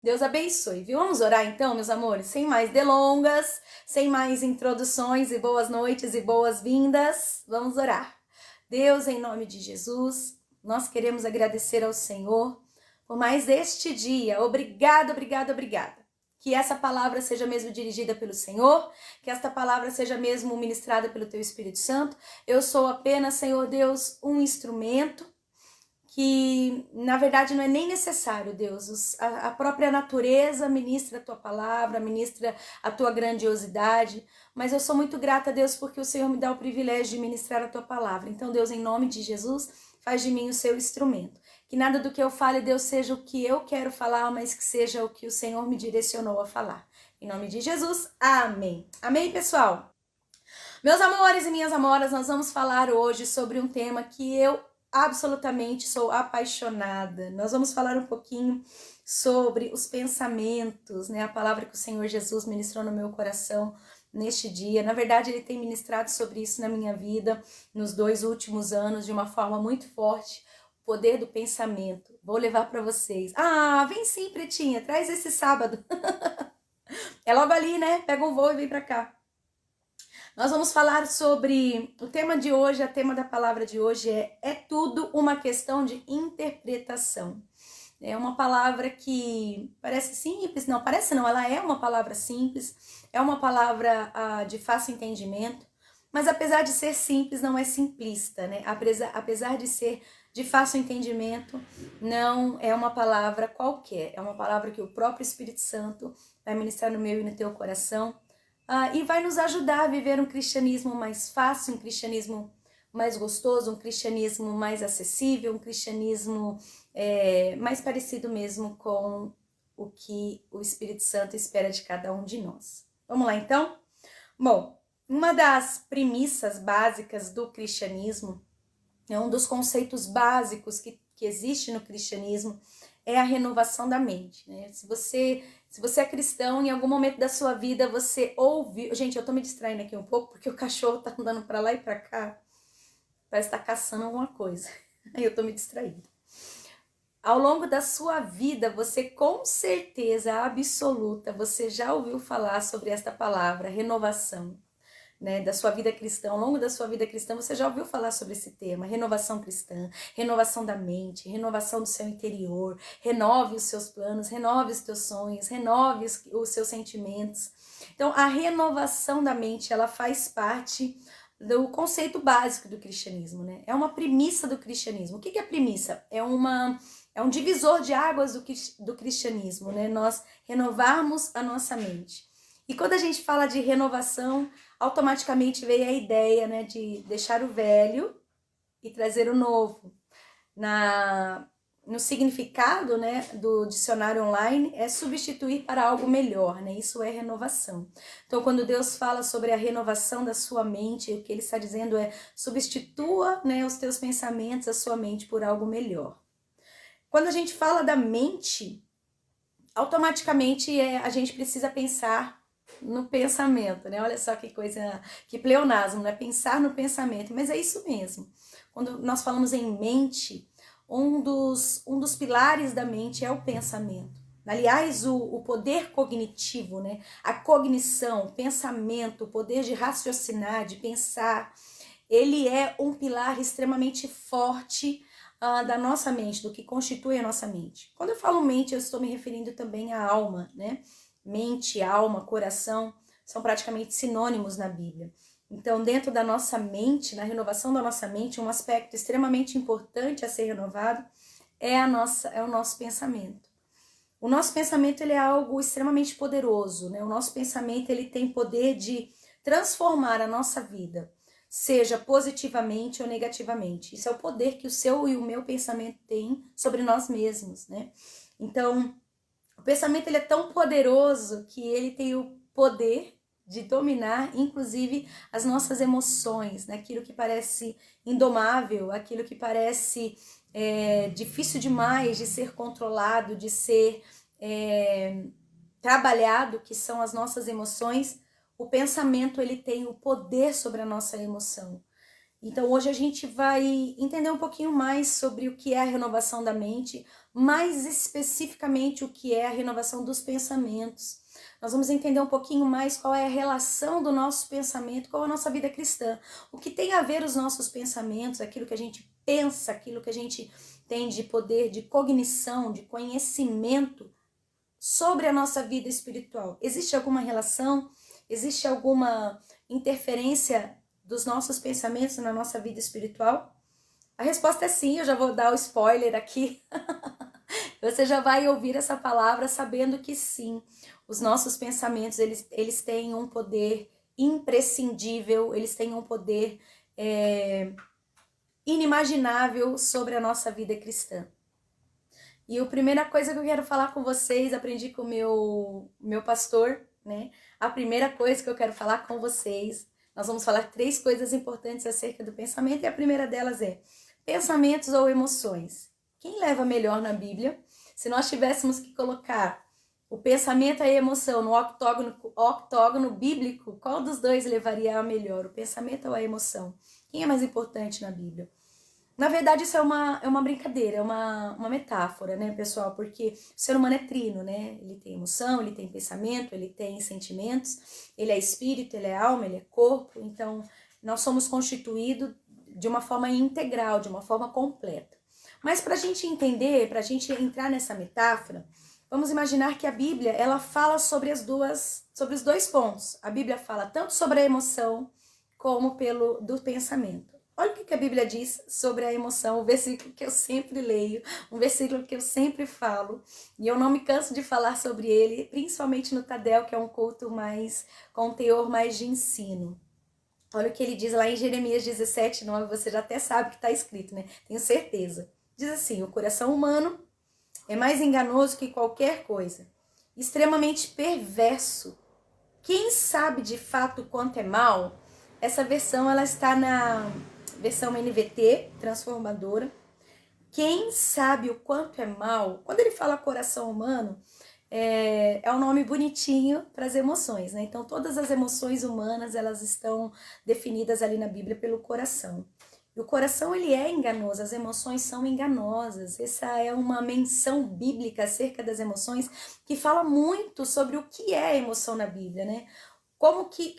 Deus abençoe, viu? Vamos orar então, meus amores? Sem mais delongas, sem mais introduções e boas noites e boas-vindas. Vamos orar. Deus, em nome de Jesus, nós queremos agradecer ao Senhor por mais este dia. Obrigada, obrigada, obrigada. Que essa palavra seja mesmo dirigida pelo Senhor, que esta palavra seja mesmo ministrada pelo Teu Espírito Santo. Eu sou apenas, Senhor Deus, um instrumento que, na verdade, não é nem necessário, Deus. A própria natureza ministra a Tua palavra, ministra a Tua grandiosidade, mas eu sou muito grata, Deus, porque o Senhor me dá o privilégio de ministrar a Tua palavra. Então, Deus, em nome de Jesus, faz de mim o Seu instrumento. Que nada do que eu fale, Deus, seja o que eu quero falar, mas que seja o que o Senhor me direcionou a falar. Em nome de Jesus, amém. Amém, pessoal? Meus amores e minhas amoras, nós vamos falar hoje sobre um tema que eu absolutamente sou apaixonada. Nós vamos falar um pouquinho sobre os pensamentos, né? A palavra que o Senhor Jesus ministrou no meu coração neste dia. Na verdade, ele tem ministrado sobre isso na minha vida nos 2 últimos anos de uma forma muito forte. O poder do pensamento. Vou levar para vocês. Ah, vem sim, Pretinha, traz esse sábado. É logo ali, né? Pega um voo e vem para cá. Nós vamos falar sobre o tema de hoje, o tema da palavra de hoje é tudo uma questão de interpretação. É uma palavra que parece simples, não, parece não, ela é uma palavra simples, é uma palavra de fácil entendimento, mas apesar de ser simples, não é simplista, né? Apesar de ser de fácil entendimento, não é uma palavra qualquer, é uma palavra que o próprio Espírito Santo vai ministrar no meu e no teu coração, e vai nos ajudar a viver um cristianismo mais fácil, um cristianismo mais gostoso, um cristianismo mais acessível, um cristianismo mais parecido mesmo com o que o Espírito Santo espera de cada um de nós. Vamos lá, então? Bom, uma das premissas básicas do cristianismo, um dos conceitos básicos que existe no cristianismo, é a renovação da mente, né? Se você é cristão, em algum momento da sua vida você ouviu... Gente, eu tô me distraindo aqui um pouco porque o cachorro tá andando pra lá e pra cá. Parece que tá caçando alguma coisa. Aí eu tô me distraindo. Ao longo da sua vida, você com certeza absoluta, você já ouviu falar sobre esta palavra, renovação. Né, da sua vida cristã, ao longo da sua vida cristã, você já ouviu falar sobre esse tema, renovação cristã, renovação da mente, renovação do seu interior, renove os seus planos, renove os teus sonhos, renove os seus sentimentos. Então, a renovação da mente, ela faz parte do conceito básico do cristianismo, né? É uma premissa do cristianismo. O que é premissa? É um divisor de águas do cristianismo, né? Nós renovarmos a nossa mente. E quando a gente fala de renovação, automaticamente veio a ideia, né, de deixar o velho e trazer o novo. No significado, né, do dicionário online, é substituir para algo melhor, né? Isso é renovação. Então, quando Deus fala sobre a renovação da sua mente, o que ele está dizendo é substitua, né, os teus pensamentos, a sua mente por algo melhor. Quando a gente fala da mente, automaticamente a gente precisa pensar no pensamento, né? Olha só que coisa, que pleonasmo, né? Pensar no pensamento, mas é isso mesmo. Quando nós falamos em mente, um dos pilares da mente é o pensamento. Aliás, o poder cognitivo, né? A cognição, o pensamento, o poder de raciocinar, de pensar, ele é um pilar extremamente forte da nossa mente, do que constitui a nossa mente. Quando eu falo mente, eu estou me referindo também à alma, né? Mente, alma, coração, são praticamente sinônimos na Bíblia. Então, dentro da nossa mente, na renovação da nossa mente, um aspecto extremamente importante a ser renovado é o nosso pensamento. O nosso pensamento, ele é algo extremamente poderoso, né? O nosso pensamento, ele tem poder de transformar a nossa vida, seja positivamente ou negativamente. Isso é o poder que o seu e o meu pensamento tem sobre nós mesmos, né? Então, o pensamento, ele é tão poderoso que ele tem o poder de dominar, inclusive, as nossas emoções, né? Aquilo que parece indomável, aquilo que parece difícil demais de ser controlado, de ser trabalhado, que são as nossas emoções. O pensamento, ele tem o poder sobre a nossa emoção. Então, hoje a gente vai entender um pouquinho mais sobre o que é a renovação da mente, mais especificamente o que é a renovação dos pensamentos. Nós vamos entender um pouquinho mais qual é a relação do nosso pensamento com a nossa vida cristã. O que tem a ver os nossos pensamentos, aquilo que a gente pensa, aquilo que a gente tem de poder, de cognição, de conhecimento sobre a nossa vida espiritual. Existe alguma relação? Existe alguma interferência dos nossos pensamentos na nossa vida espiritual? A resposta é sim, eu já vou dar o spoiler aqui. Você já vai ouvir essa palavra sabendo que sim, os nossos pensamentos, eles têm um poder imprescindível, eles têm um poder inimaginável sobre a nossa vida cristã. E a primeira coisa que eu quero falar com vocês, aprendi com o meu pastor, né? A primeira coisa que eu quero falar com vocês, nós vamos falar 3 coisas importantes acerca do pensamento, e a primeira delas é pensamentos ou emoções. Quem leva melhor na Bíblia? Se nós tivéssemos que colocar o pensamento e a emoção no octógono bíblico, qual dos dois levaria a melhor, o pensamento ou a emoção? Quem é mais importante na Bíblia? Na verdade, isso é uma brincadeira, é uma metáfora, né, pessoal? Porque o ser humano é trino, né? Ele tem emoção, ele tem pensamento, ele tem sentimentos, ele é espírito, ele é alma, ele é corpo. Então, nós somos constituídos de uma forma integral, de uma forma completa. Mas para a gente entender, para a gente entrar nessa metáfora, vamos imaginar que a Bíblia, ela fala sobre os 2 pontos. A Bíblia fala tanto sobre a emoção como do pensamento. Olha o que a Bíblia diz sobre a emoção, um versículo que eu sempre leio, um versículo que eu sempre falo, e eu não me canso de falar sobre ele, principalmente no Tadel, que é um culto com um teor mais de ensino. Olha o que ele diz lá em Jeremias 17:9, você já até sabe que está escrito, né? Tenho certeza. Diz assim: o coração humano é mais enganoso que qualquer coisa, extremamente perverso. Quem sabe de fato quanto é mal? Essa versão ela está na versão NVT, transformadora. Quem sabe o quanto é mal? Quando ele fala coração humano, é um nome bonitinho para as emoções, né? Então, todas as emoções humanas, elas estão definidas ali na Bíblia pelo coração. E o coração, ele é enganoso, as emoções são enganosas. Essa é uma menção bíblica acerca das emoções que fala muito sobre o que é emoção na Bíblia, né? Como que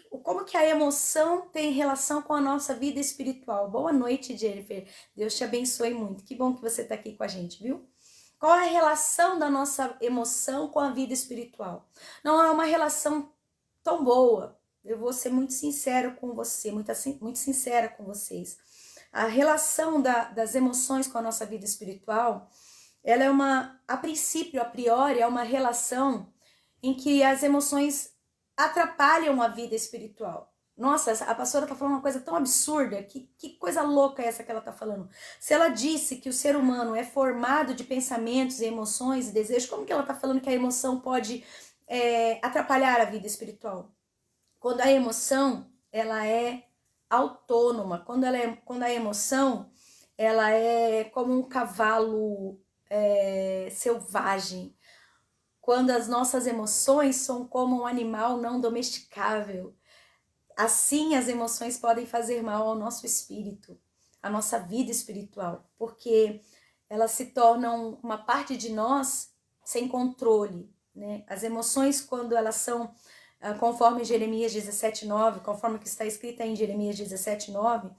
a emoção tem relação com a nossa vida espiritual. Boa noite, Jennifer. Deus te abençoe muito. Que bom que você está aqui com a gente, viu? Qual é a relação da nossa emoção com a vida espiritual? Não é uma relação tão boa. Eu vou ser muito sincero com você, muito sincera com vocês. A relação das emoções com a nossa vida espiritual, ela é a priori, é uma relação em que as emoções atrapalham a vida espiritual. Nossa, a pastora tá falando uma coisa tão absurda, que coisa louca é essa que ela tá falando? Se ela disse que o ser humano é formado de pensamentos, emoções e desejos, como que ela tá falando que a emoção pode atrapalhar a vida espiritual? Quando a emoção, ela é autônoma, quando a emoção, ela é como um cavalo selvagem, quando as nossas emoções são como um animal não domesticável. Assim, as emoções podem fazer mal ao nosso espírito, à nossa vida espiritual, porque elas se tornam uma parte de nós sem controle, né? As emoções, quando elas são, conforme Jeremias 17:9, conforme o que está escrito em Jeremias 17:9,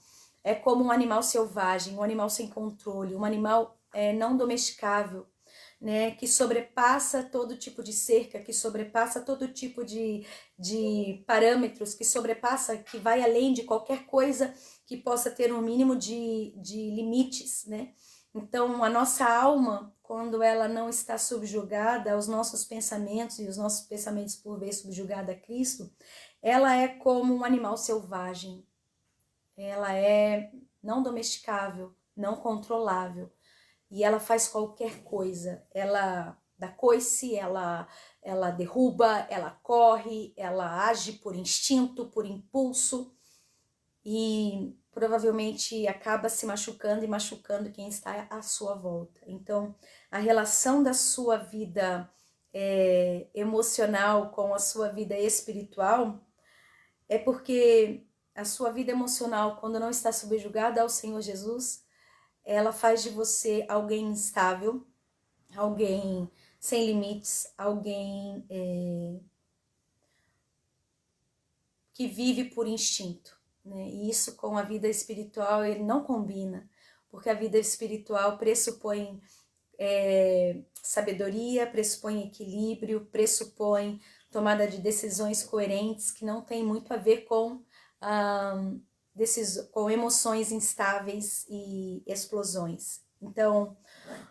é como um animal selvagem, um animal sem controle, um animal não domesticável, né, que sobrepassa todo tipo de cerca, que sobrepassa todo tipo de parâmetros, que vai além de qualquer coisa que possa ter um mínimo de limites, né? Então, a nossa alma, quando ela não está subjugada aos nossos pensamentos, e os nossos pensamentos por vezes subjugada a Cristo, ela é como um animal selvagem. Ela é não domesticável, não controlável. E ela faz qualquer coisa, ela dá coice, ela derruba, ela corre, ela age por instinto, por impulso e provavelmente acaba se machucando e machucando quem está à sua volta. Então, a relação da sua vida emocional com a sua vida espiritual é porque a sua vida emocional, quando não está subjugada ao Senhor Jesus, ela faz de você alguém instável, alguém sem limites, alguém que vive por instinto, né? E isso com a vida espiritual ele não combina, porque a vida espiritual pressupõe sabedoria, pressupõe equilíbrio, pressupõe tomada de decisões coerentes que não tem muito a ver com com emoções instáveis e explosões. Então,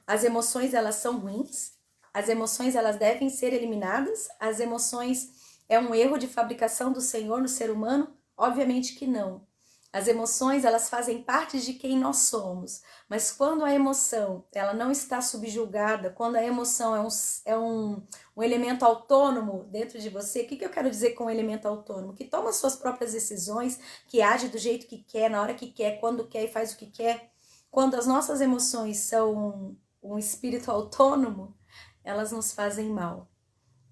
as emoções elas são ruins, as emoções elas devem ser eliminadas, as emoções é um erro de fabricação do Senhor no ser humano? Obviamente que não. As emoções elas fazem parte de quem nós somos, mas quando a emoção ela não está subjugada, quando a emoção é um elemento autônomo dentro de você, o que eu quero dizer com um elemento autônomo? Que toma suas próprias decisões, que age do jeito que quer, na hora que quer, quando quer e faz o que quer. Quando as nossas emoções são um espírito autônomo, elas nos fazem mal.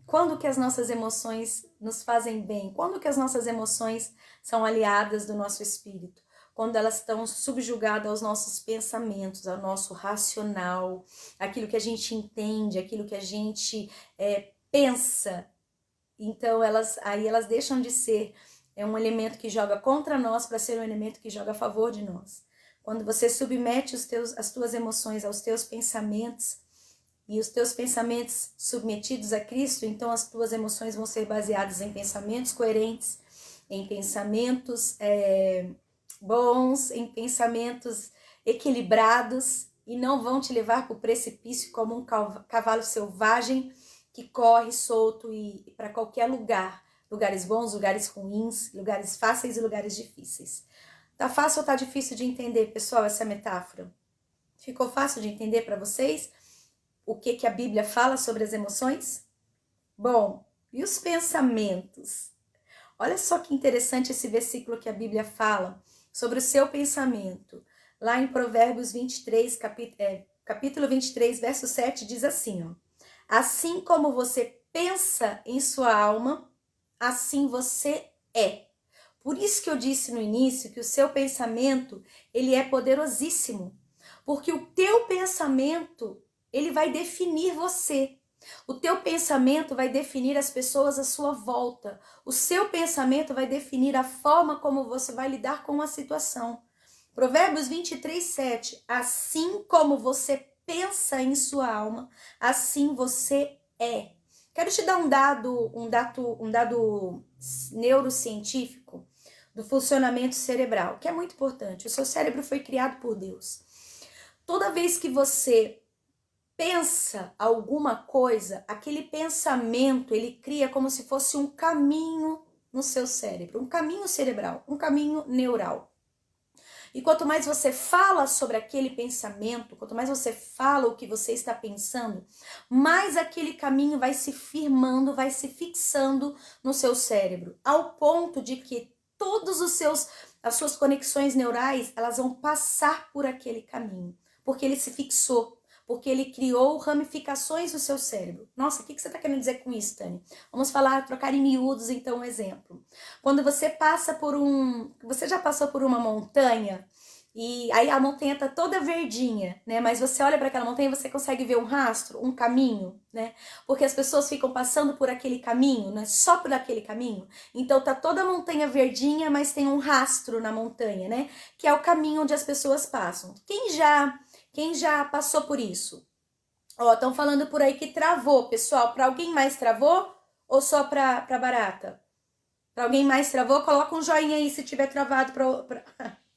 Quando que as nossas emoções nos fazem bem? Quando que as nossas emoções são aliadas do nosso espírito? Quando elas estão subjugadas aos nossos pensamentos, ao nosso racional, aquilo que a gente entende, aquilo que a gente pensa. Então, aí elas deixam de ser um elemento que joga contra nós para ser um elemento que joga a favor de nós. Quando você submete as tuas emoções aos teus pensamentos, e os teus pensamentos submetidos a Cristo, então as tuas emoções vão ser baseadas em pensamentos coerentes, em pensamentos bons, em pensamentos equilibrados, e não vão te levar para o precipício como um cavalo selvagem que corre solto e para qualquer lugar, lugares bons, lugares ruins, lugares fáceis e lugares difíceis. Tá fácil ou tá difícil de entender, pessoal, essa metáfora? Ficou fácil de entender para vocês? O que a Bíblia fala sobre as emoções? Bom, e os pensamentos? Olha só que interessante esse versículo que a Bíblia fala sobre o seu pensamento. Lá em Provérbios 23, capítulo 23, verso 7, diz assim, ó: assim como você pensa em sua alma, assim você é. Por isso que eu disse no início que o seu pensamento, ele é poderosíssimo. Porque o teu pensamento ele vai definir você. O teu pensamento vai definir as pessoas à sua volta. O seu pensamento vai definir a forma como você vai lidar com a situação. Provérbios 23, 7. Assim como você pensa em sua alma, assim você é. Quero te dar um dado neurocientífico do funcionamento cerebral, que é muito importante. O seu cérebro foi criado por Deus. Toda vez que você pensa alguma coisa, aquele pensamento, ele cria como se fosse um caminho no seu cérebro, um caminho cerebral, um caminho neural. E quanto mais você fala sobre aquele pensamento, quanto mais você fala o que você está pensando, mais aquele caminho vai se firmando, vai se fixando no seu cérebro, ao ponto de que as suas conexões neurais, elas vão passar por aquele caminho, porque ele se fixou. Porque ele criou ramificações no seu cérebro. Nossa, o que você está querendo dizer com isso, Tânia? Vamos trocar em miúdos, então, um exemplo. Quando você você já passou por uma montanha, e aí a montanha tá toda verdinha, né? Mas você olha para aquela montanha e você consegue ver um rastro, um caminho, né? Porque as pessoas ficam passando por aquele caminho, né? Só por aquele caminho. Então tá toda a montanha verdinha, mas tem um rastro na montanha, né? Que é o caminho onde as pessoas passam. Quem já passou por isso? Ó, estão falando por aí que travou, pessoal. Para alguém mais travou ou só para barata? Para alguém mais travou, coloca um joinha aí se tiver travado.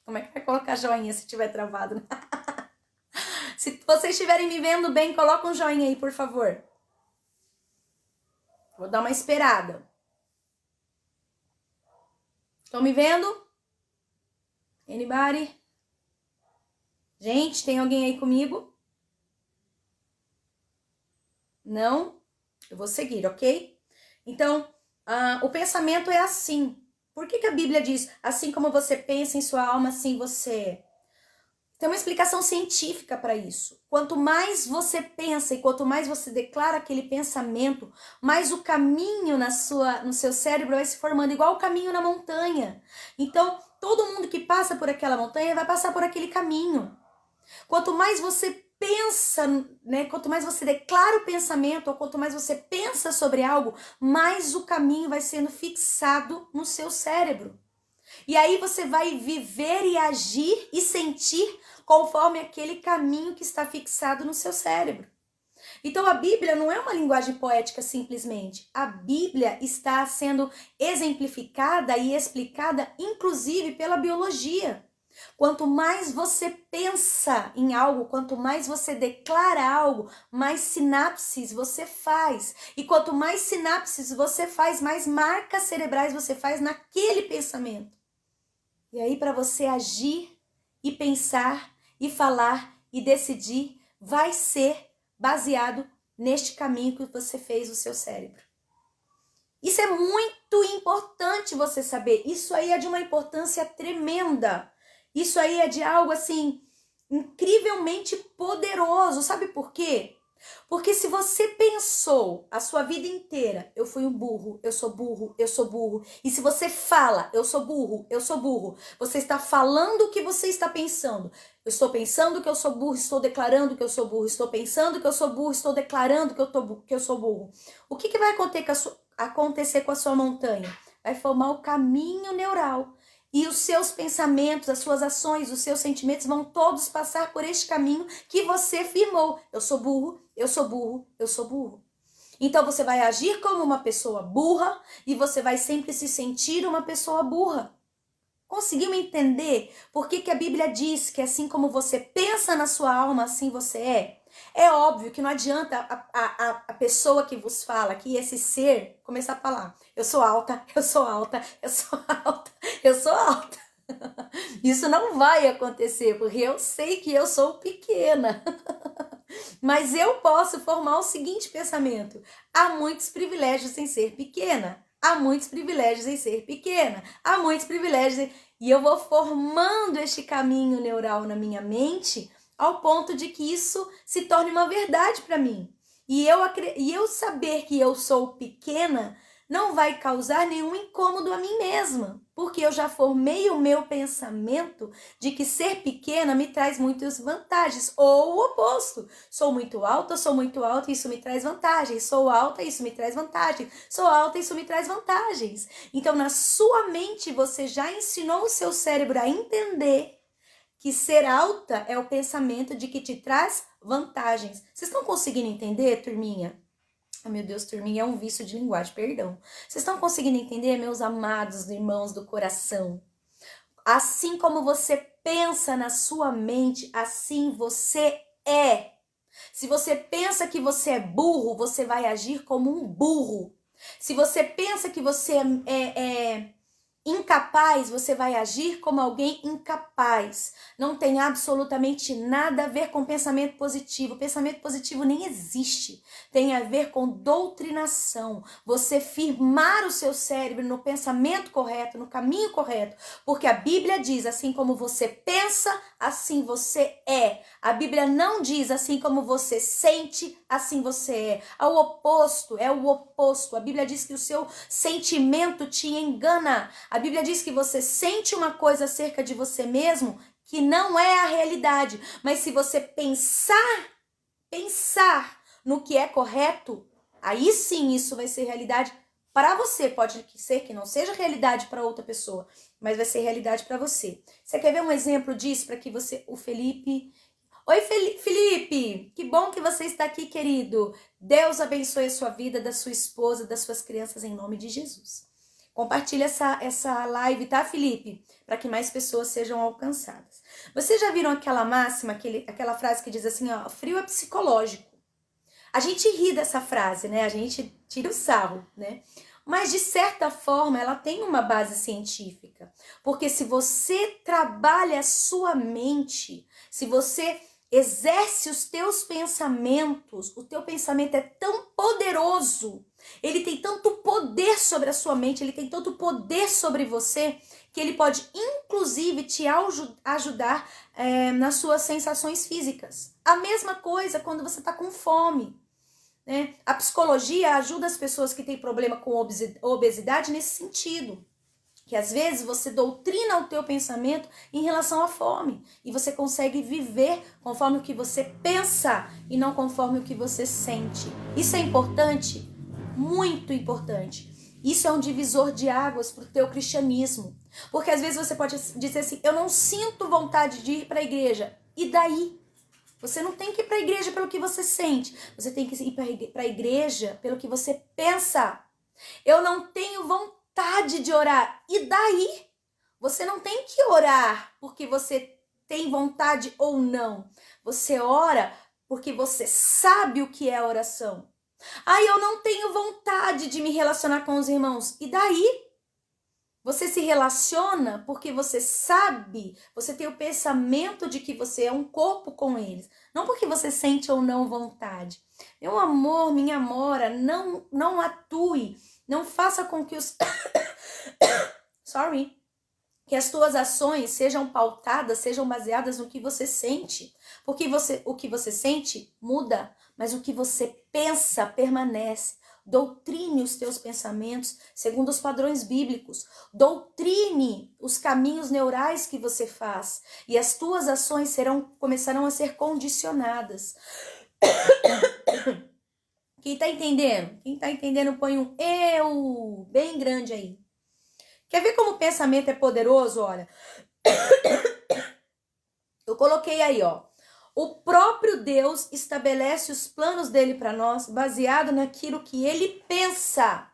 Como é que vai colocar joinha se tiver travado? Se vocês estiverem me vendo bem, coloca um joinha aí, por favor. Vou dar uma esperada. Estão me vendo? Anybody? Gente, tem alguém aí comigo? Não? Eu vou seguir, ok? Então, o pensamento é assim. Por que a Bíblia diz, assim como você pensa em sua alma, assim você é? Tem uma explicação científica para isso. Quanto mais você pensa e quanto mais você declara aquele pensamento, mais o caminho no seu cérebro vai se formando, igual o caminho na montanha. Então, todo mundo que passa por aquela montanha vai passar por aquele caminho. Quanto mais você pensa, né, quanto mais você declara o pensamento, ou quanto mais você pensa sobre algo, mais o caminho vai sendo fixado no seu cérebro. E aí você vai viver e agir e sentir conforme aquele caminho que está fixado no seu cérebro. Então a Bíblia não é uma linguagem poética simplesmente. A Bíblia está sendo exemplificada e explicada inclusive pela biologia. Quanto mais você pensa em algo, quanto mais você declara algo, mais sinapses você faz. E quanto mais sinapses você faz, mais marcas cerebrais você faz naquele pensamento. E aí, para você agir e pensar e falar e decidir, vai ser baseado neste caminho que você fez o seu cérebro. Isso é muito importante você saber. Isso aí é de uma importância tremenda. Isso aí é de algo assim incrivelmente poderoso. Sabe por quê? Porque se você pensou a sua vida inteira, eu fui um burro, eu sou burro, eu sou burro. E se você fala, eu sou burro, você está falando o que você está pensando. Eu estou pensando que eu sou burro, estou declarando que eu sou burro. Estou pensando que eu sou burro, estou declarando que eu sou burro. O que vai acontecer com a sua montanha? Vai formar o caminho neural. E os seus pensamentos, as suas ações, os seus sentimentos vão todos passar por este caminho que você firmou. Eu sou burro, eu sou burro, eu sou burro. Então você vai agir como uma pessoa burra e você vai sempre se sentir uma pessoa burra. Conseguiu entender por que a Bíblia diz que assim como você pensa na sua alma, assim você é? É óbvio que não adianta a pessoa que vos fala, que esse ser, começar a falar, eu sou alta, eu sou alta, eu sou alta, eu sou alta. Isso não vai acontecer, porque eu sei que eu sou pequena. Mas eu posso formar o seguinte pensamento: há muitos privilégios em ser pequena. Há muitos privilégios em ser pequena. Há muitos privilégios E eu vou formando este caminho neural na minha mente ao ponto de que isso se torne uma verdade para mim. E eu saber que eu sou pequena não vai causar nenhum incômodo a mim mesma, porque eu já formei o meu pensamento de que ser pequena me traz muitas vantagens, ou o oposto. Sou muito alta e isso me traz vantagens. Sou alta e isso me traz vantagens. Sou alta e isso me traz vantagens. Então, na sua mente, você já ensinou o seu cérebro a entender que ser alta é o pensamento de que te traz vantagens. Vocês estão conseguindo entender, turminha? Oh, meu Deus, turminha, é um vício de linguagem, perdão. Vocês estão conseguindo entender, meus amados irmãos do coração? Assim como você pensa na sua mente, assim você é. Se você pensa que você é burro, você vai agir como um burro. Se você pensa que você é incapaz, você vai agir como alguém incapaz. Não tem absolutamente nada a ver com pensamento positivo. Pensamento positivo nem existe. Tem a ver com doutrinação. Você firmar o seu cérebro no pensamento correto, no caminho correto. Porque a Bíblia diz, assim como você pensa, assim você é. A Bíblia não diz, assim como você sente, assim você é. É o oposto. A Bíblia diz que o seu sentimento te engana. A Bíblia diz que você sente uma coisa acerca de você mesmo que não é a realidade. Mas se você pensar no que é correto, aí sim isso vai ser realidade para você. Pode ser que não seja realidade para outra pessoa, mas vai ser realidade para você. Você quer ver um exemplo disso para que você... O Felipe... Oi, Felipe! Que bom que você está aqui, querido. Deus abençoe a sua vida, da sua esposa, das suas crianças, em nome de Jesus. Compartilha essa live, tá, Felipe? Para que mais pessoas sejam alcançadas. Vocês já viram aquela máxima, aquela frase que diz assim, ó, frio é psicológico. A gente ri dessa frase, né? A gente tira o sarro, né? Mas, de certa forma, ela tem uma base científica. Porque se você trabalha a sua mente, se você exerce os teus pensamentos, o teu pensamento é tão poderoso, ele tem tanto poder sobre a sua mente, ele tem tanto poder sobre você, que ele pode, inclusive, te ajudar nas suas sensações físicas. A mesma coisa quando você está com fome. Né? A psicologia ajuda as pessoas que têm problema com obesidade nesse sentido. Que às vezes você doutrina o teu pensamento em relação à fome. E você consegue viver conforme o que você pensa e não conforme o que você sente. Isso é importante? Muito importante. Isso é um divisor de águas para o teu cristianismo. Porque às vezes você pode dizer assim, eu não sinto vontade de ir para a igreja. E daí? Você não tem que ir para a igreja pelo que você sente. Você tem que ir para a igreja pelo que você pensa. Eu não tenho vontade de orar. E daí? Você não tem que orar porque você tem vontade ou não. Você ora porque você sabe o que é oração. Eu não tenho vontade de me relacionar com os irmãos. E daí? Você se relaciona porque você sabe, você tem o pensamento de que você é um corpo com eles. Não porque você sente ou não vontade. Meu amor, minha amora, não atue. Não faça com que os... que as tuas ações sejam pautadas, sejam baseadas no que você sente. Porque o que você sente muda, mas o que você pensa permanece. Doutrine os teus pensamentos segundo os padrões bíblicos. Doutrine os caminhos neurais que você faz. E as tuas ações começarão a ser condicionadas. Quem tá entendendo? Quem tá entendendo, põe um eu bem grande aí. Quer ver como o pensamento é poderoso? Olha. Eu coloquei aí, ó. O próprio Deus estabelece os planos dele para nós baseado naquilo que ele pensa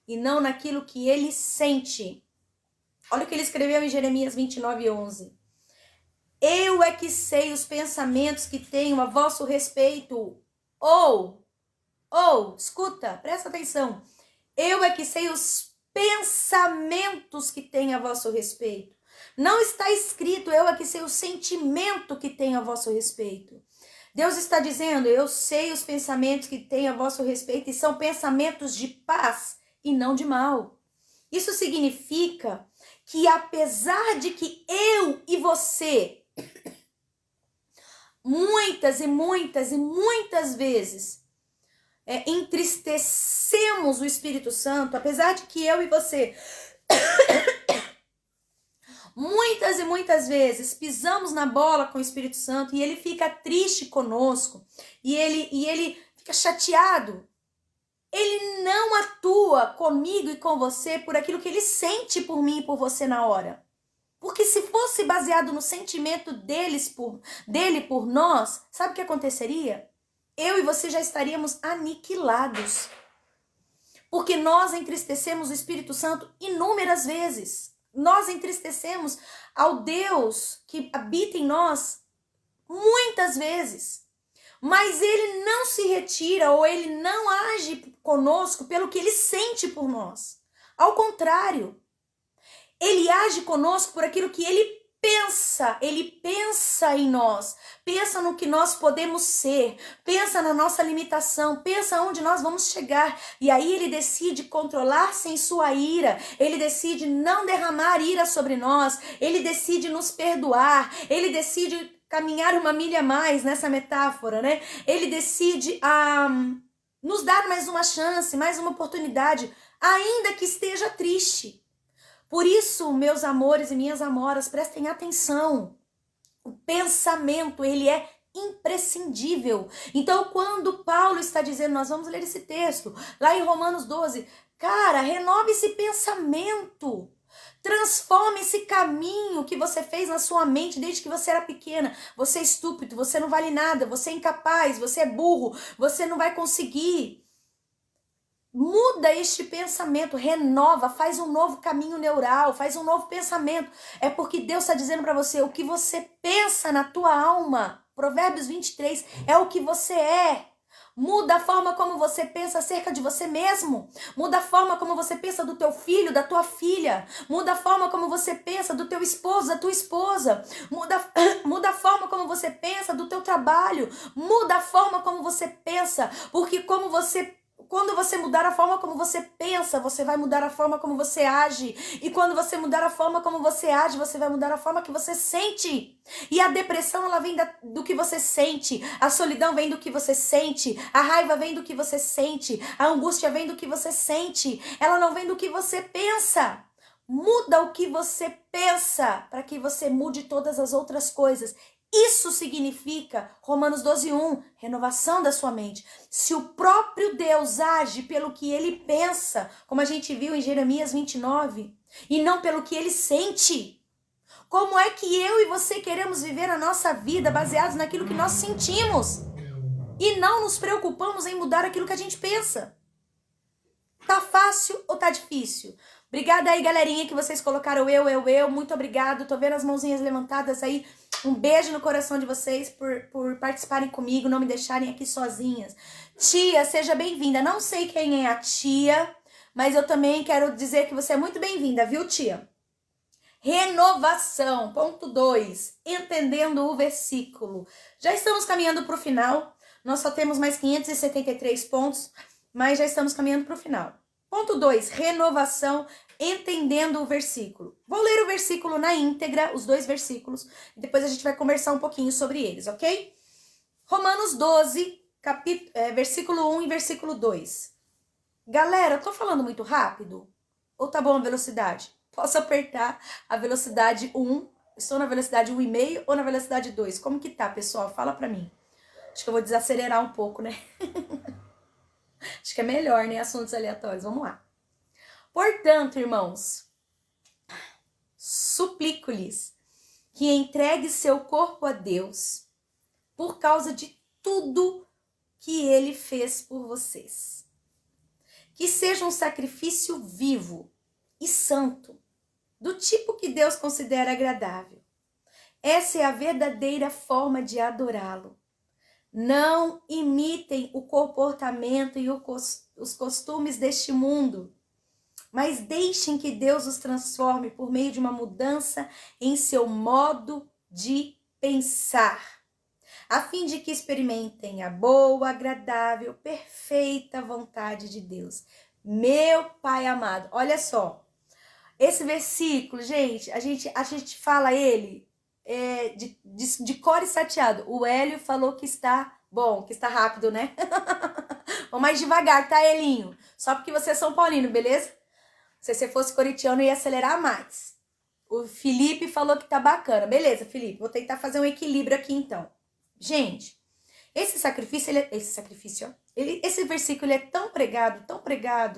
e não naquilo que ele sente. Olha o que ele escreveu em Jeremias 29:11. Eu é que sei os pensamentos que tenho a vosso respeito. Escuta, presta atenção. Eu é que sei os pensamentos que tenho a vosso respeito. Não está escrito, eu é que sei o sentimento que tenho a vosso respeito. Deus está dizendo, eu sei os pensamentos que tenho a vosso respeito e são pensamentos de paz e não de mal. Isso significa que apesar de que eu e você, muitas vezes, entristecemos o Espírito Santo, apesar de que eu e você... muitas vezes pisamos na bola com o Espírito Santo e ele fica triste conosco e ele fica chateado. Ele não atua comigo e com você por aquilo que ele sente por mim e por você na hora. Porque se fosse baseado no sentimento dele por nós, sabe o que aconteceria? Eu e você já estaríamos aniquilados. Porque nós entristecemos o Espírito Santo inúmeras vezes. Nós entristecemos ao Deus que habita em nós muitas vezes. Mas ele não se retira ou ele não age conosco pelo que ele sente por nós. Ao contrário, ele age conosco por aquilo que ele pensa em nós, pensa no que nós podemos ser, pensa na nossa limitação, pensa onde nós vamos chegar, e aí ele decide controlar-se em sua ira, ele decide não derramar ira sobre nós, ele decide nos perdoar, ele decide caminhar uma milha a mais nessa metáfora, né? Ele decide nos dar mais uma chance, mais uma oportunidade, ainda que esteja triste. Por isso, meus amores e minhas amoras, prestem atenção. O pensamento, ele é imprescindível. Então, quando Paulo está dizendo, nós vamos ler esse texto, lá em Romanos 12, cara, renove esse pensamento. Transforme esse caminho que você fez na sua mente desde que você era pequena. Você é estúpido, você não vale nada, você é incapaz, você é burro, você não vai conseguir. Muda este pensamento, renova, faz um novo caminho neural, faz um novo pensamento. É porque Deus está dizendo para você, o que você pensa na tua alma, Provérbios 23, é o que você é. Muda a forma como você pensa acerca de você mesmo. Muda a forma como você pensa do teu filho, da tua filha. Muda a forma como você pensa do teu esposo, da tua esposa. Muda a forma como você pensa do teu trabalho. Muda a forma como você pensa, porque quando você mudar a forma como você pensa, você vai mudar a forma como você age. E quando você mudar a forma como você age, você vai mudar a forma que você sente. E a depressão, ela vem do que você sente. A solidão vem do que você sente. A raiva vem do que você sente. A angústia vem do que você sente. Ela não vem do que você pensa. Muda o que você pensa para que você mude todas as outras coisas. Isso significa, Romanos 12:1, renovação da sua mente. Se o próprio Deus age pelo que ele pensa, como a gente viu em Jeremias 29, e não pelo que ele sente, como é que eu e você queremos viver a nossa vida baseados naquilo que nós sentimos e não nos preocupamos em mudar aquilo que a gente pensa? Tá fácil ou tá difícil? Obrigada aí, galerinha, que vocês colocaram eu. Muito obrigado. Tô vendo as mãozinhas levantadas aí. Um beijo no coração de vocês por participarem comigo, não me deixarem aqui sozinhas. Tia, seja bem-vinda. Não sei quem é a tia, mas eu também quero dizer que você é muito bem-vinda, viu, tia? Renovação. Ponto 2. Entendendo o versículo. Já estamos caminhando para o final. Nós só temos mais 573 pontos, mas já estamos caminhando para o final. Ponto 2. Renovação. Entendendo o versículo. Vou ler o versículo na íntegra, os 2 versículos, e depois a gente vai conversar um pouquinho sobre eles, ok? Romanos 12, versículo 1 e versículo 2. Galera, eu tô falando muito rápido? Ou tá bom a velocidade? Posso apertar a velocidade 1? Estou na velocidade 1,5 ou na velocidade 2? Como que tá, pessoal? Fala pra mim. Acho que eu vou desacelerar um pouco, né? Acho que é melhor, né? Assuntos aleatórios. Vamos lá. Portanto, irmãos, suplico-lhes que entregue seu corpo a Deus por causa de tudo que ele fez por vocês. Que seja um sacrifício vivo e santo, do tipo que Deus considera agradável. Essa é a verdadeira forma de adorá-lo. Não imitem o comportamento e os costumes deste mundo, mas deixem que Deus os transforme por meio de uma mudança em seu modo de pensar, a fim de que experimentem a boa, agradável, perfeita vontade de Deus. Meu Pai amado, olha só, esse versículo, gente, a gente fala ele de cor e salteado. O Hélio falou que está bom, que está rápido, né? Vamos mais devagar, tá, Elinho? Só porque você é São Paulino, beleza? Se você fosse corintiano, eu ia acelerar mais. O Felipe falou que tá bacana. Beleza, Felipe, vou tentar fazer um equilíbrio aqui, então. Gente, esse versículo é tão pregado,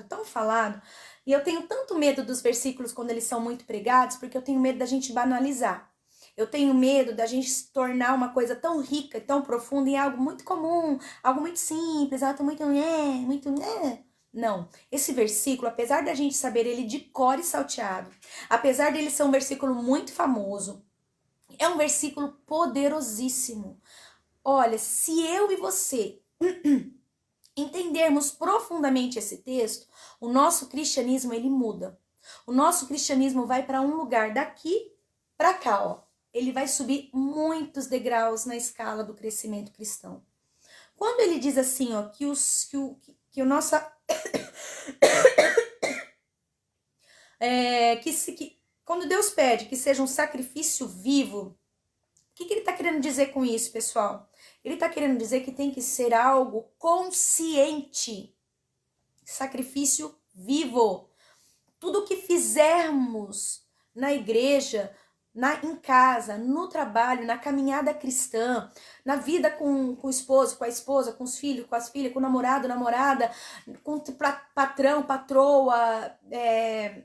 tão falado, e eu tenho tanto medo dos versículos quando eles são muito pregados, porque eu tenho medo da gente banalizar. Eu tenho medo da gente se tornar uma coisa tão rica, tão profunda em algo muito comum, algo muito simples, algo muito. Não, esse versículo, apesar da gente saber ele de cor e salteado, apesar dele ser um versículo muito famoso, é um versículo poderosíssimo. Olha, se eu e você entendermos profundamente esse texto, o nosso cristianismo ele muda. O nosso cristianismo vai para um lugar daqui para cá, ó. Ele vai subir muitos degraus na escala do crescimento cristão. Quando ele diz assim, ó, que o nosso quando Deus pede que seja um sacrifício vivo, o que ele está querendo dizer com isso, pessoal? Ele está querendo dizer que tem que ser algo consciente. Sacrifício vivo. Tudo que fizermos na igreja, em casa, no trabalho, na caminhada cristã, na vida com o esposo, com a esposa, com os filhos, com as filhas, com o namorado, namorada, com patrão, patroa,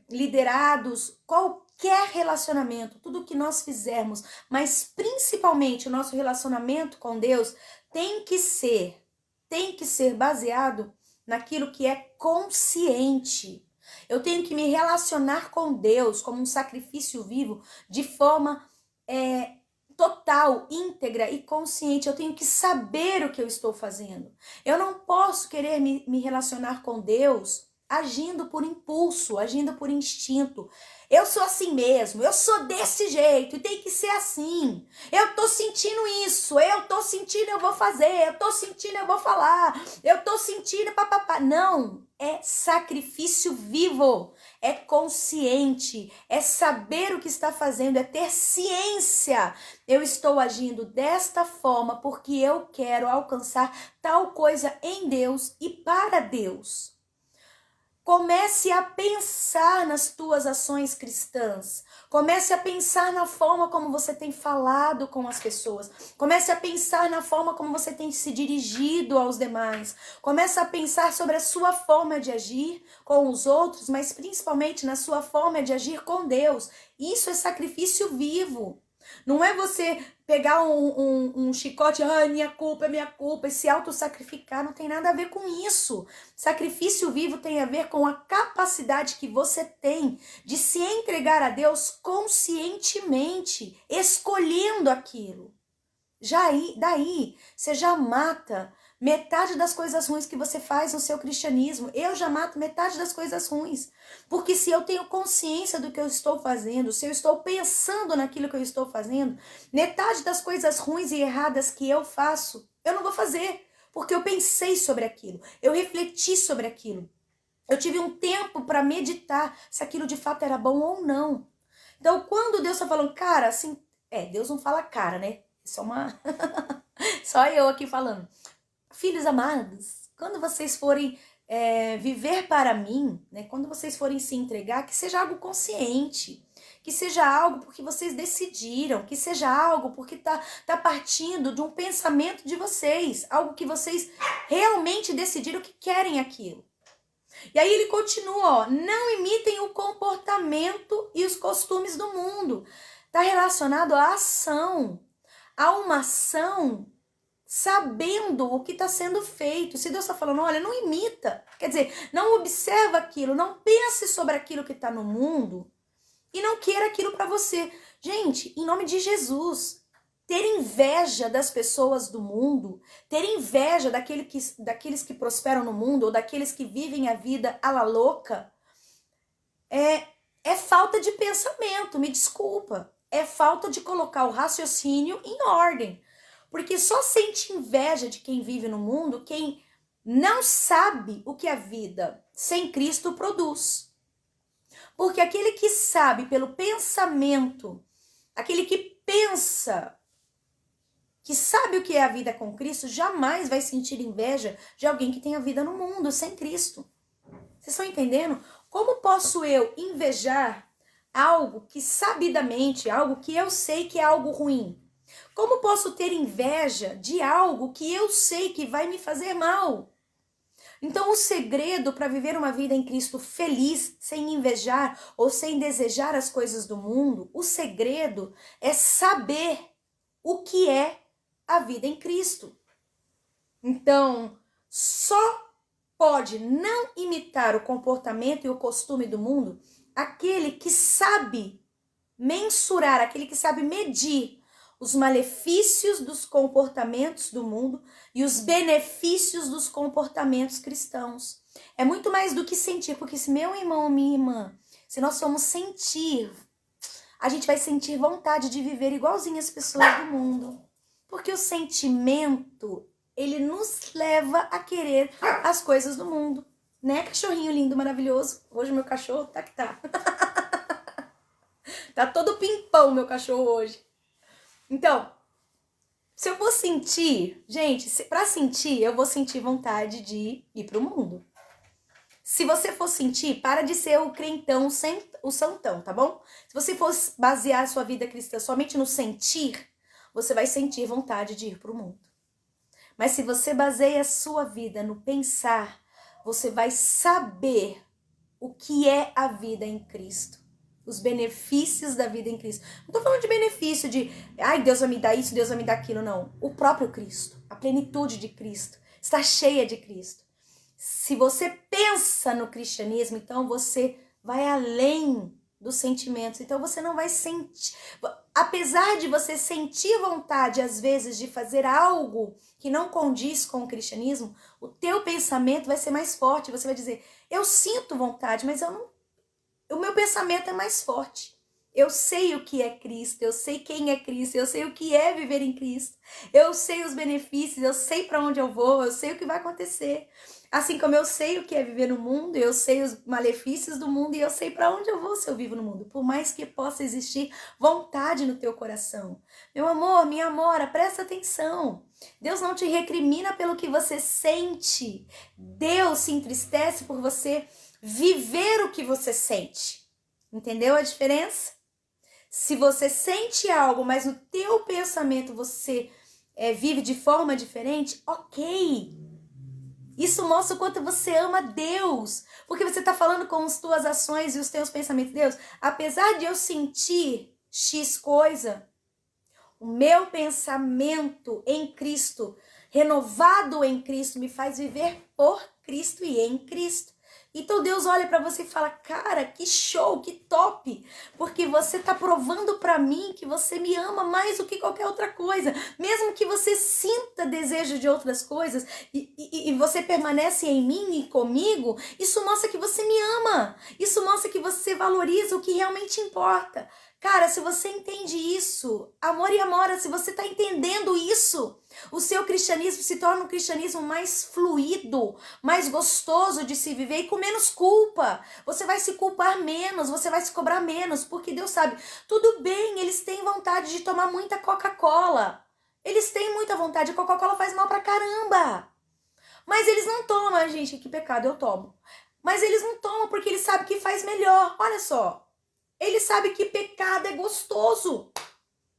liderados, qualquer relacionamento, tudo que nós fizermos, mas principalmente o nosso relacionamento com Deus tem que ser baseado naquilo que é consciente. Eu tenho que me relacionar com Deus como um sacrifício vivo de forma total, íntegra e consciente. Eu tenho que saber o que eu estou fazendo. Eu não posso querer me relacionar com Deus agindo por impulso, agindo por instinto. Eu sou assim mesmo, eu sou desse jeito e tem que ser assim. Eu tô sentindo isso, eu tô sentindo, eu vou fazer, eu tô sentindo, eu vou falar, eu tô sentindo, papapá. Não, é sacrifício vivo, é consciente, é saber o que está fazendo, é ter ciência. Eu estou agindo desta forma porque eu quero alcançar tal coisa em Deus e para Deus. Comece a pensar nas tuas ações cristãs. Comece a pensar na forma como você tem falado com as pessoas. Comece a pensar na forma como você tem se dirigido aos demais. Comece a pensar sobre a sua forma de agir com os outros, mas principalmente na sua forma de agir com Deus. Isso é sacrifício vivo. Não é você pegar um chicote, é minha culpa, e se autossacrificar, não tem nada a ver com isso. Sacrifício vivo tem a ver com a capacidade que você tem de se entregar a Deus conscientemente, escolhendo aquilo. Daí, você já mata metade das coisas ruins que você faz no seu cristianismo. Eu já mato metade das coisas ruins. Porque se eu tenho consciência do que eu estou fazendo, se eu estou pensando naquilo que eu estou fazendo, metade das coisas ruins e erradas que eu faço, eu não vou fazer. Porque eu pensei sobre aquilo, eu refleti sobre aquilo. Eu tive um tempo para meditar se aquilo de fato era bom ou não. Então, quando Deus está falando, cara, assim, Deus não fala cara, né? Isso é uma... Só eu aqui falando. Filhos amados, quando vocês forem viver para mim, né, quando vocês forem se entregar, que seja algo consciente, que seja algo porque vocês decidiram, que seja algo porque tá partindo de um pensamento de vocês, algo que vocês realmente decidiram que querem aquilo. E aí ele continua, ó, não imitem o comportamento e os costumes do mundo. Está relacionado à ação, a uma ação sabendo o que está sendo feito. Se Deus está falando, olha, não imita, quer dizer, não observa aquilo, não pense sobre aquilo que está no mundo e não queira aquilo para você. Gente, em nome de Jesus, ter inveja das pessoas do mundo, ter inveja daqueles que prosperam no mundo ou daqueles que vivem a vida à la louca, é falta de pensamento, me desculpa. É falta de colocar o raciocínio em ordem. Porque só sente inveja de quem vive no mundo quem não sabe o que a vida sem Cristo produz. Porque aquele que sabe pelo pensamento, aquele que pensa, que sabe o que é a vida com Cristo, jamais vai sentir inveja de alguém que tem a vida no mundo sem Cristo. Vocês estão entendendo? Como posso eu invejar algo que sabidamente, algo que eu sei que é algo ruim? Como posso ter inveja de algo que eu sei que vai me fazer mal? Então, o segredo para viver uma vida em Cristo feliz, sem invejar ou sem desejar as coisas do mundo, o segredo é saber o que é a vida em Cristo. Então, só pode não imitar o comportamento e o costume do mundo aquele que sabe mensurar, aquele que sabe medir os malefícios dos comportamentos do mundo e os benefícios dos comportamentos cristãos. É muito mais do que sentir, porque se meu irmão ou minha irmã, se nós formos sentir, a gente vai sentir vontade de viver igualzinho as pessoas do mundo. Porque o sentimento, ele nos leva a querer as coisas do mundo. Né, cachorrinho lindo, maravilhoso? Hoje meu cachorro tá que tá. Tá todo pimpão meu cachorro hoje. Então, se eu vou sentir, gente, pra sentir, eu vou sentir vontade de ir pro mundo. Se você for sentir, para de ser o crentão sem o santão, tá bom? Se você for basear a sua vida cristã somente no sentir, você vai sentir vontade de ir pro mundo. Mas se você baseia a sua vida no pensar, você vai saber o que é a vida em Cristo. Os benefícios da vida em Cristo. Não tô falando de benefício de, ai, Deus vai me dar isso, Deus vai me dar aquilo, não. O próprio Cristo, a plenitude de Cristo, está cheia de Cristo. Se você pensa no cristianismo, então você vai além dos sentimentos. Então você não vai sentir, apesar de você sentir vontade às vezes de fazer algo que não condiz com o cristianismo, o teu pensamento vai ser mais forte. Você vai dizer, eu sinto vontade, mas o meu pensamento é mais forte. Eu sei o que é Cristo, eu sei quem é Cristo, eu sei o que é viver em Cristo. Eu sei os benefícios, eu sei para onde eu vou, eu sei o que vai acontecer. Assim como eu sei o que é viver no mundo, eu sei os malefícios do mundo e eu sei para onde eu vou se eu vivo no mundo. Por mais que possa existir vontade no teu coração. Meu amor, minha amora, presta atenção. Deus não te recrimina pelo que você sente. Deus se entristece por você viver o que você sente. Entendeu a diferença? Se você sente algo, mas no teu pensamento você vive de forma diferente, ok. Isso mostra o quanto você ama Deus. Porque você está falando com as tuas ações e os teus pensamentos. Deus, apesar de eu sentir X coisa, o meu pensamento em Cristo, renovado em Cristo, me faz viver por Cristo e em Cristo. Então Deus olha para você e fala, cara, que show, que top, porque você tá provando para mim que você me ama mais do que qualquer outra coisa, mesmo que você sinta desejo de outras coisas e você permanece em mim e comigo, isso mostra que você me ama, isso mostra que você valoriza o que realmente importa. Cara, se você entende isso, amor e amora, se você tá entendendo isso, o seu cristianismo se torna um cristianismo mais fluido, mais gostoso de se viver e com menos culpa. Você vai se culpar menos, você vai se cobrar menos, porque Deus sabe, tudo bem, eles têm vontade de tomar muita Coca-Cola. Eles têm muita vontade, a Coca-Cola faz mal pra caramba. Mas eles não tomam, gente, que pecado, eu tomo. Mas eles não tomam porque eles sabem que faz melhor, olha só. Eles sabem que pecado é gostoso.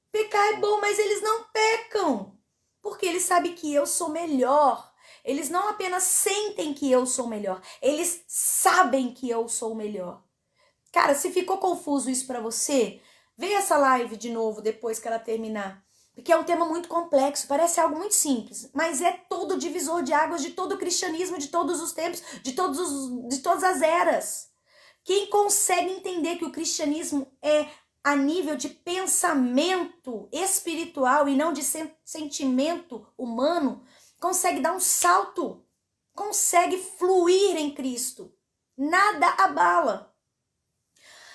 Pecar é bom, mas eles não pecam. Porque eles sabem que eu sou melhor. Eles não apenas sentem que eu sou melhor. Eles sabem que eu sou melhor. Cara, se ficou confuso isso pra você, vê essa live de novo depois que ela terminar. Porque é um tema muito complexo, parece algo muito simples. Mas é todo divisor de águas de todo o cristianismo, de todos os tempos, de todas as eras. Quem consegue entender que o cristianismo é a nível de pensamento espiritual e não de sentimento humano, consegue dar um salto, consegue fluir em Cristo. Nada abala.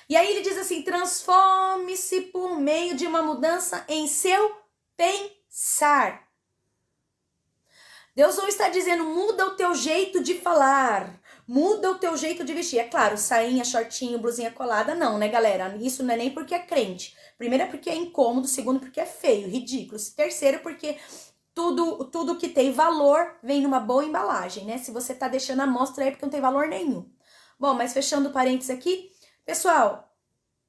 E aí ele diz assim, transforme-se por meio de uma mudança em seu pensar. Deus não está dizendo, muda o teu jeito de falar, muda o teu jeito de vestir. É claro, sainha, shortinho, blusinha colada, não, né, galera? Isso não é nem porque é crente. Primeiro é porque é incômodo, segundo porque é feio, ridículo. Terceiro porque tudo que tem valor vem numa boa embalagem, né? Se você tá deixando a mostra aí porque não tem valor nenhum. Bom, mas fechando parênteses aqui, pessoal,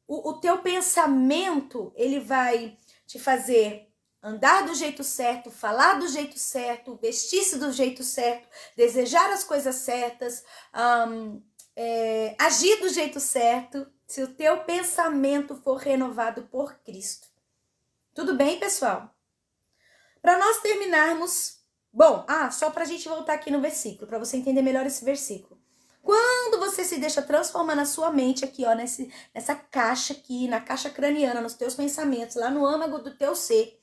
o teu pensamento, ele vai te fazer andar do jeito certo, falar do jeito certo, vestir-se do jeito certo, desejar as coisas certas, agir do jeito certo, se o teu pensamento for renovado por Cristo. Tudo bem, pessoal? Para nós terminarmos, só para a gente voltar aqui no versículo, para você entender melhor esse versículo. Quando você se deixa transformar na sua mente aqui, ó, nessa caixa aqui, na caixa craniana, nos teus pensamentos, lá no âmago do teu ser,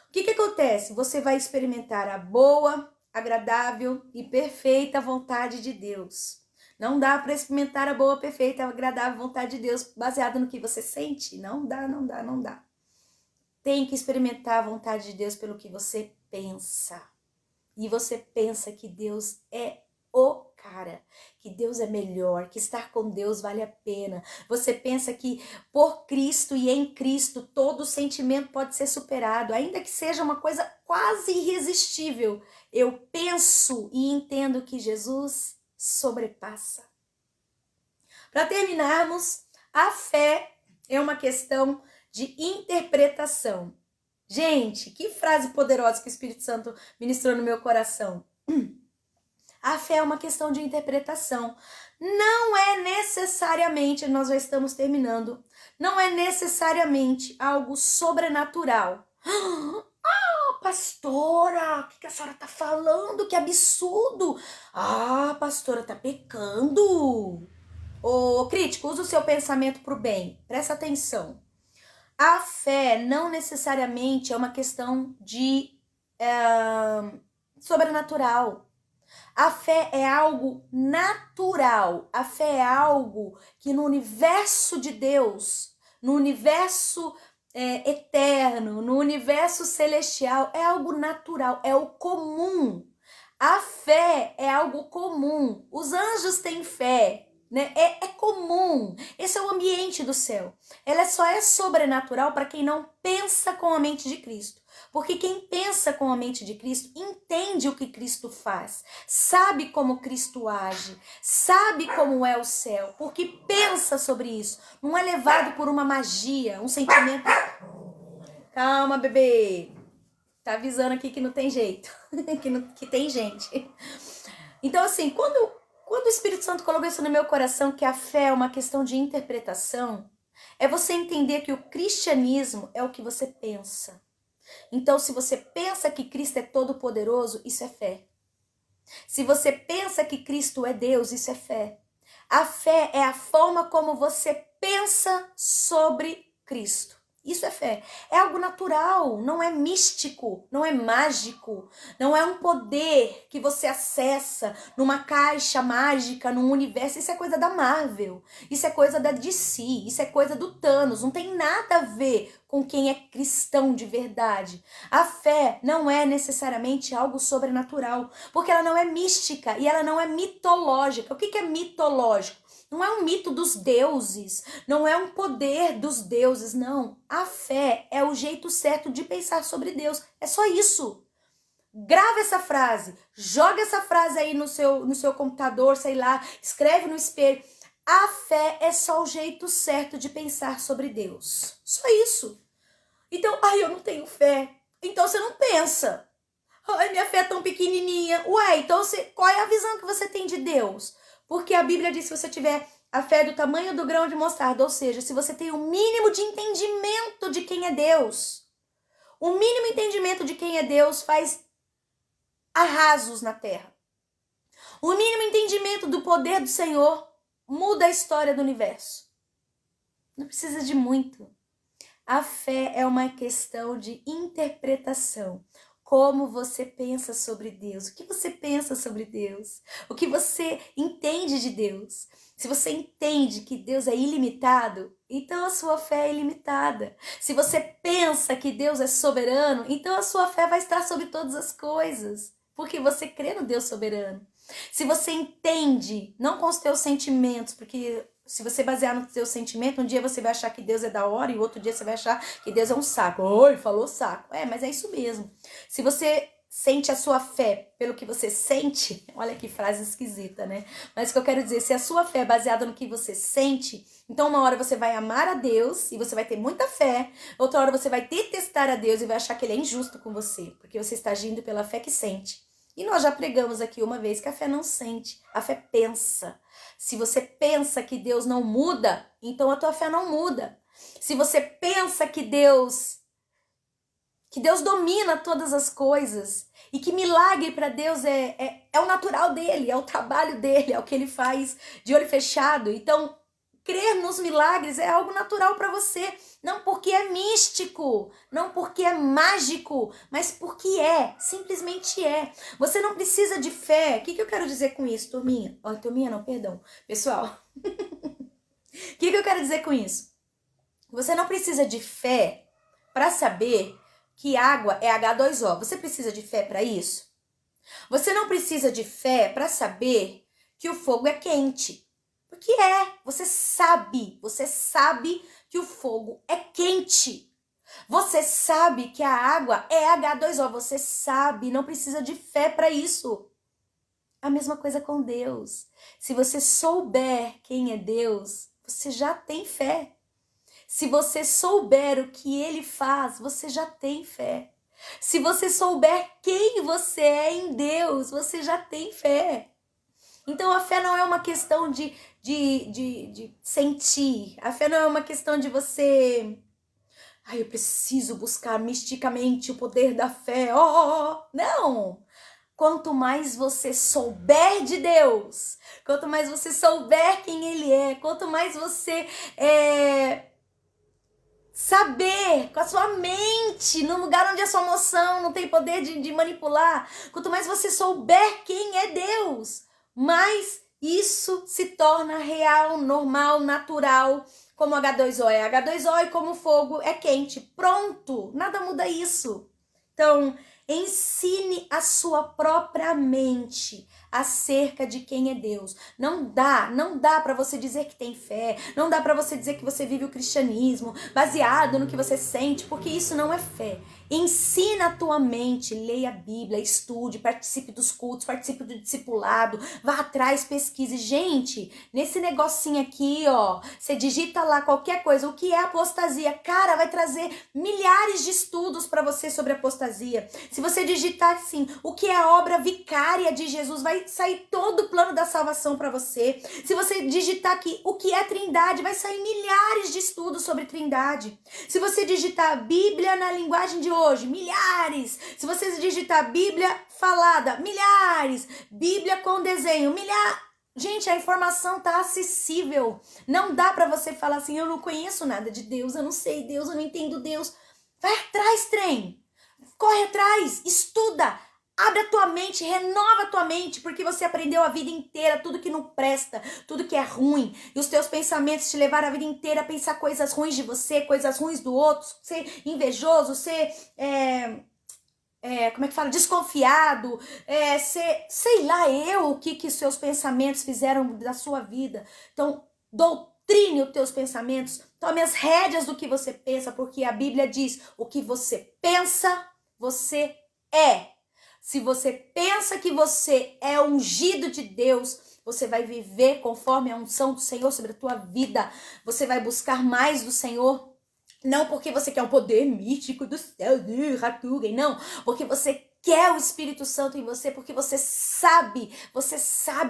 o que acontece? Você vai experimentar a boa, agradável e perfeita vontade de Deus. Não dá para experimentar a boa, perfeita e agradável vontade de Deus baseada no que você sente. Não dá. Tem que experimentar a vontade de Deus pelo que você pensa. E você pensa que Deus é o cara, que Deus é melhor, que estar com Deus vale a pena. Você pensa que por Cristo e em Cristo todo sentimento pode ser superado, ainda que seja uma coisa quase irresistível. Eu penso e entendo que Jesus sobrepassa. Para terminarmos, a fé é uma questão de interpretação. Gente, que frase poderosa que o Espírito Santo ministrou no meu coração. A fé é uma questão de interpretação. Não é necessariamente, nós já estamos terminando, não é necessariamente algo sobrenatural. Pastora, o que a senhora tá falando? Que absurdo! Pastora, tá pecando. Ô, crítico, usa o seu pensamento pro bem. Presta atenção. A fé não necessariamente é uma questão de sobrenatural. A fé é algo natural. A fé é algo que no universo de Deus, no universo eterno, no universo celestial, é algo natural, é o comum. A fé é algo comum. Os anjos têm fé, né? É comum. Esse é o ambiente do céu. Ela só é sobrenatural para quem não pensa com a mente de Cristo. Porque quem pensa com a mente de Cristo entende o que Cristo faz, sabe como Cristo age, sabe como é o céu, porque pensa sobre isso. Não é levado por uma magia, um sentimento. Calma, bebê. Tá avisando aqui que não tem jeito, que tem gente. Então, assim, quando o Espírito Santo colocou isso no meu coração, que a fé é uma questão de interpretação, é você entender que o cristianismo é o que você pensa. Então, se você pensa que Cristo é todo-poderoso, isso é fé. Se você pensa que Cristo é Deus, isso é fé. A fé é a forma como você pensa sobre Cristo. Isso é fé. É algo natural, não é místico, não é mágico, não é um poder que você acessa numa caixa mágica, num universo. Isso é coisa da Marvel, isso é coisa da DC, isso é coisa do Thanos, não tem nada a ver com quem é cristão de verdade. A fé não é necessariamente algo sobrenatural, porque ela não é mística e ela não é mitológica. O que é mitológico? Não é um mito dos deuses, não é um poder dos deuses, não. A fé é o jeito certo de pensar sobre Deus. É só isso. Grava essa frase, joga essa frase aí no seu computador, sei lá, escreve no espelho. A fé é só o jeito certo de pensar sobre Deus. Só isso. Então, eu não tenho fé. Então você não pensa. Minha fé é tão pequenininha. Ué, então qual é a visão que você tem de Deus? Porque a Bíblia diz que se você tiver a fé do tamanho do grão de mostarda, ou seja, se você tem o mínimo de entendimento de quem é Deus, o mínimo entendimento de quem é Deus faz arrasos na terra. O mínimo entendimento do poder do Senhor muda a história do universo. Não precisa de muito. A fé é uma questão de interpretação. Como você pensa sobre Deus, o que você pensa sobre Deus, o que você entende de Deus. Se você entende que Deus é ilimitado, então a sua fé é ilimitada. Se você pensa que Deus é soberano, então a sua fé vai estar sobre todas as coisas, porque você crê no Deus soberano. Se você entende, não com os teus sentimentos, porque se você basear no seu sentimento, um dia você vai achar que Deus é da hora e outro dia você vai achar que Deus é um saco. Oi, falou saco. Mas é isso mesmo. Se você sente a sua fé pelo que você sente, olha que frase esquisita, né? Mas o que eu quero dizer, se a sua fé é baseada no que você sente, então uma hora você vai amar a Deus e você vai ter muita fé, outra hora você vai detestar a Deus e vai achar que ele é injusto com você, porque você está agindo pela fé que sente. E nós já pregamos aqui uma vez que a fé não sente, a fé pensa. Se você pensa que Deus não muda, então a tua fé não muda. Se você pensa que Deus domina todas as coisas e que milagre para Deus é o natural dele, é o trabalho dele, é o que ele faz de olho fechado. Então, crer nos milagres é algo natural para você, não porque é místico, não porque é mágico, mas porque simplesmente é. Você não precisa de fé. O que eu quero dizer com isso, turminha? Turminha não, perdão, pessoal. O que eu quero dizer com isso? Você não precisa de fé para saber que água é H2O. Você precisa de fé para isso? Você não precisa de fé para saber que o fogo é quente. Porque você sabe que o fogo é quente. Você sabe que a água é H2O, você sabe, não precisa de fé para isso. A mesma coisa com Deus. Se você souber quem é Deus, você já tem fé. Se você souber o que ele faz, você já tem fé. Se você souber quem você é em Deus, você já tem fé. Então a fé não é uma questão de sentir. A fé não é uma questão de você... eu preciso buscar misticamente o poder da fé. Não! Quanto mais você souber de Deus, quanto mais você souber quem ele é, quanto mais você saber com a sua mente, no lugar onde a sua emoção não tem poder de manipular, quanto mais você souber quem é Deus, mais isso se torna real, normal, natural, como H2O é H2O e como o fogo é quente. Pronto, nada muda isso. Então, ensine a sua própria mente acerca de quem é Deus. Não dá para você dizer que tem fé, não dá para você dizer que você vive o cristianismo baseado no que você sente, porque isso não é fé. Ensina a tua mente, leia a Bíblia, estude, participe dos cultos, participe do discipulado, vá atrás, pesquise. Gente, nesse negocinho aqui, ó, você digita lá qualquer coisa, o que é apostasia? Cara, vai trazer milhares de estudos para você sobre apostasia. Se você digitar assim, o que é a obra vicária de Jesus, vai sair todo o plano da salvação para você. Se você digitar aqui, o que é Trindade, vai sair milhares de estudos sobre Trindade. Se você digitar Bíblia na linguagem de hoje, milhares. Se você digitar Bíblia falada, milhares. Bíblia com desenho, milhares. Gente, a informação tá acessível. Não dá para você falar assim, eu não conheço nada de Deus, eu não sei Deus, eu não entendo Deus. Vai atrás, trem. Corre atrás, estuda. Abre a tua mente, renova a tua mente, porque você aprendeu a vida inteira tudo que não presta, tudo que é ruim. E os teus pensamentos te levaram a vida inteira a pensar coisas ruins de você, coisas ruins do outro, ser invejoso, ser, como é que fala? Desconfiado, ser, sei lá o que seus pensamentos fizeram da sua vida. Então, doutrine os teus pensamentos, tome as rédeas do que você pensa, porque a Bíblia diz, o que você pensa, você é. Se você pensa que você é ungido de Deus, você vai viver conforme a unção do Senhor sobre a tua vida. Você vai buscar mais do Senhor. Não porque você quer um poder místico do céu, não. Porque você quer o Espírito Santo em você, porque você sabe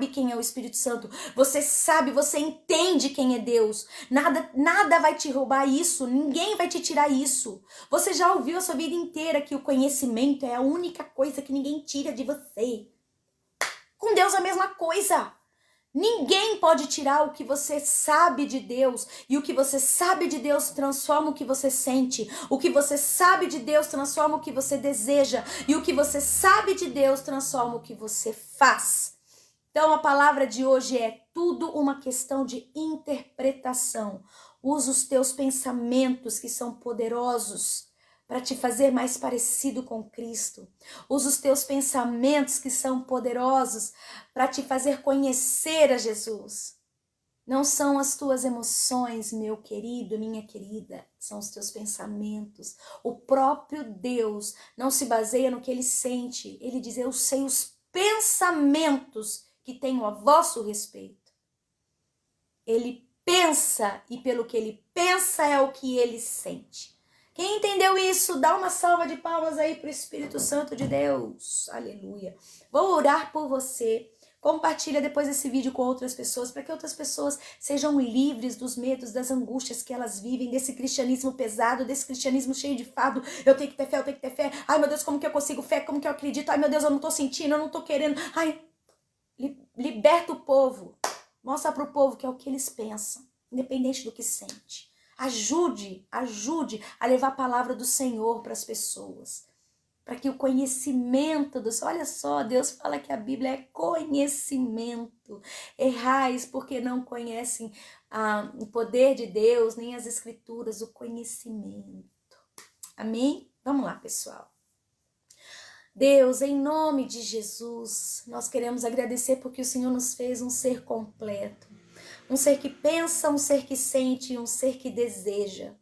quem é o Espírito Santo. Você sabe, você entende quem é Deus. Nada vai te roubar isso, ninguém vai te tirar isso. Você já ouviu a sua vida inteira que o conhecimento é a única coisa que ninguém tira de você. Com Deus é a mesma coisa. Ninguém pode tirar o que você sabe de Deus, e o que você sabe de Deus transforma o que você sente, o que você sabe de Deus transforma o que você deseja, e o que você sabe de Deus transforma o que você faz. Então a palavra de hoje é tudo uma questão de interpretação. Usa os teus pensamentos que são poderosos para te fazer mais parecido com Cristo. Usa os teus pensamentos que são poderosos para te fazer conhecer a Jesus. Não são as tuas emoções, meu querido, minha querida, são os teus pensamentos. O próprio Deus não se baseia no que ele sente. Ele diz, eu sei os pensamentos que tenho a vosso respeito. Ele pensa e pelo que ele pensa é o que ele sente. Quem entendeu isso, dá uma salva de palmas aí para o Espírito Santo de Deus. Aleluia. Vou orar por você. Compartilha depois esse vídeo com outras pessoas, para que outras pessoas sejam livres dos medos, das angústias que elas vivem, desse cristianismo pesado, desse cristianismo cheio de fardo. Eu tenho que ter fé, eu tenho que ter fé. Ai, meu Deus, como que eu consigo fé? Como que eu acredito? Ai, meu Deus, eu não tô sentindo, eu não tô querendo. Ai, liberta o povo. Mostra para o povo que é o que eles pensam, independente do que sente. Ajude a levar a palavra do Senhor para as pessoas. Para que o conhecimento do Senhor, olha só, Deus fala que a Bíblia é conhecimento. Errais porque não conhecem o poder de Deus, nem as Escrituras, o conhecimento. Amém? Vamos lá, pessoal. Deus, em nome de Jesus, nós queremos agradecer porque o Senhor nos fez um ser completo. Um ser que pensa, um ser que sente, um ser que deseja.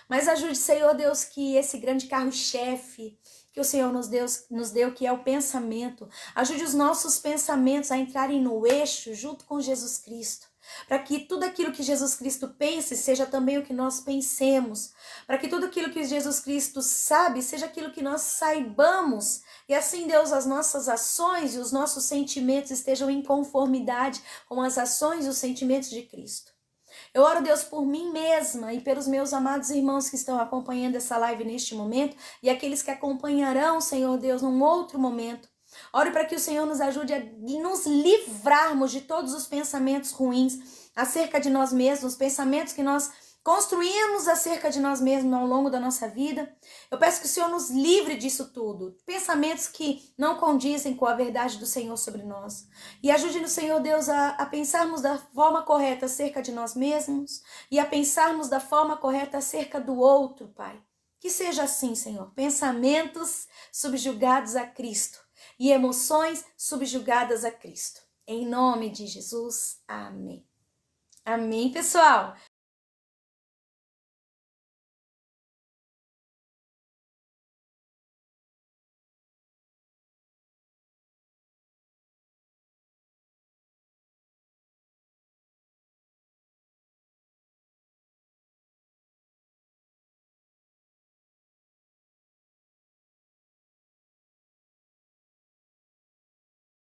Mas ajude, Senhor Deus, que esse grande carro-chefe que o Senhor nos deu, que é o pensamento, ajude os nossos pensamentos a entrarem no eixo junto com Jesus Cristo. Para que tudo aquilo que Jesus Cristo pense seja também o que nós pensemos. Para que tudo aquilo que Jesus Cristo sabe seja aquilo que nós saibamos. E assim, Deus, as nossas ações e os nossos sentimentos estejam em conformidade com as ações e os sentimentos de Cristo. Eu oro, Deus, por mim mesma e pelos meus amados irmãos que estão acompanhando essa live neste momento e aqueles que acompanharão, Senhor Deus, num outro momento. Oro para que o Senhor nos ajude a nos livrarmos de todos os pensamentos ruins acerca de nós mesmos, pensamentos que nós construímos acerca de nós mesmos ao longo da nossa vida. Eu peço que o Senhor nos livre disso tudo, pensamentos que não condizem com a verdade do Senhor sobre nós. E ajude-nos, Senhor Deus, a pensarmos da forma correta acerca de nós mesmos e a pensarmos da forma correta acerca do outro, Pai. Que seja assim, Senhor, pensamentos subjugados a Cristo. e emoções subjugadas a Cristo. Em nome de Jesus, amém. Amém, pessoal?